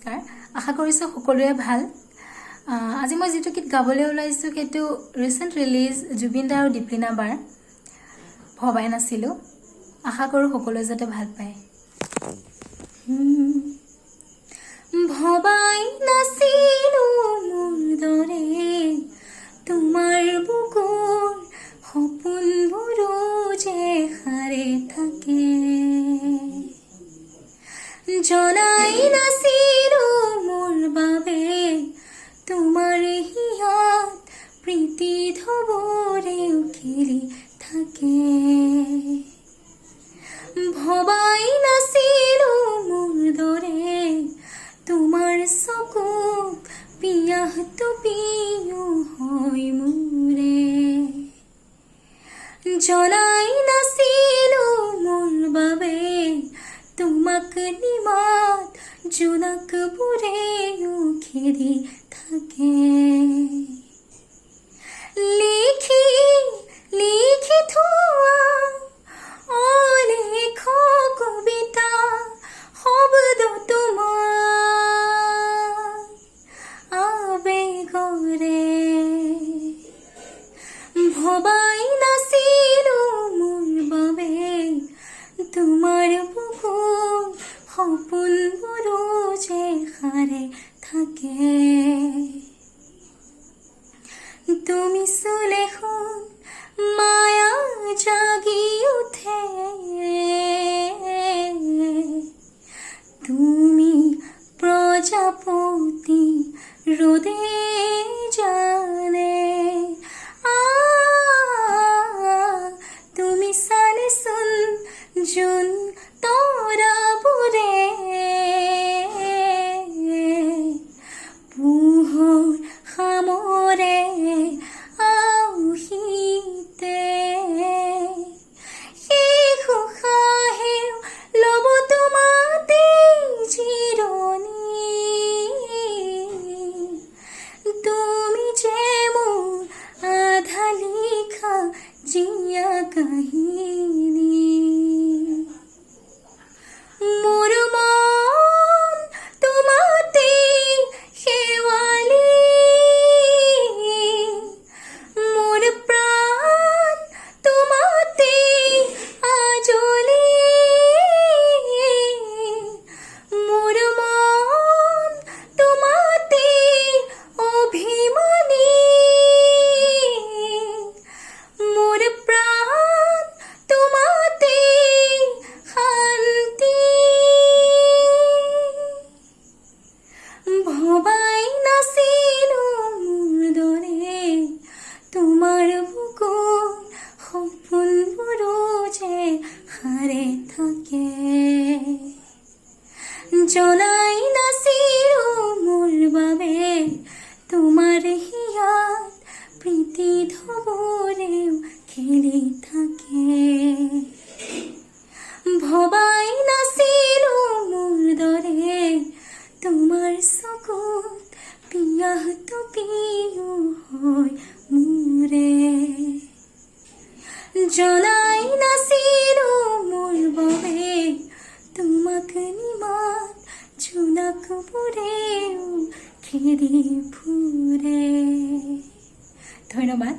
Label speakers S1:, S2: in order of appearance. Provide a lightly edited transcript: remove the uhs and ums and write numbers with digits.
S1: নমস্কাৰ আশা কৰিছোঁ সকলোৱে ভাল আজি মই যেটো গীত গাবলৈ ওলাইছো সেইটো ৰিসেন্ট ৰিলিজ জুবিন দা আৰু দীপলিনা বাৰ ভবাই নাছিলো আশা কৰো সকলোৱে যাতে ভাল পায় ভবাই নাছিলো মোৰ দৰে তোমাৰ বুকুৰ সপোনবোৰ যে হাৰে থাকে জনাই নাছিলো মোৰ বাবে তোমাৰ হিয়াত প্ৰীতি ধবৰে খেলি থাকে ভবাই নাছিলো মোৰ দৰে তোমাৰ চকুত পিয়াহটো পিয়ো হয় মোৰে জনাই নাছিলো মোৰ বাবে তোমাক নিমাত জোনাক বুৰেও খেদি থাকে লিখি লিখি থোৱা অলেখ কবিতা শব্দ তোমাৰ আবেগৰে ভবাই নাছিলো মোৰ বাবে তোমাৰ বুকুৰ সপোনবোৰ যে হাৰে থাকে তুমি চুলে শুন মায়া জাগি উঠে তুমি প্ৰজাপতি ৰদে জানে তুমি চালে চোন জোন তৰাবোৰে পোহৰ সামৰে আউহিতে শেষ উশাহেও ল'ব তোমাতে জিৰণি তুমি যে মোৰ আধা লিখা জীয়া কাহিনী মোৰ মন তোমাতে শেৱালি মোৰ প্ৰাণ তোমাতে আজলি মোৰ মন তোমাতে অভিমানী মোৰ প্ৰাণ তোমাতে শান্তি ভবাই নাছিলো মোৰ দৰে তোমাৰ বুকুৰ সপোনবোৰ যে হাৰে থাকে জনাই নাছিলো মোৰ বাবে তোমাৰ হিয়াত প্ৰীতি ধবৰেও খেলি থাকে ভবাই নাছিলো মোৰ দৰে তোমাৰ চকুত পিয়াহটো পিয়ো হয় মোৰে জনাই নাছিলো মোৰ বাবে তোমাক নিমাত জোনাক বুৰেও খেদি ফুৰে ধন্যবাদ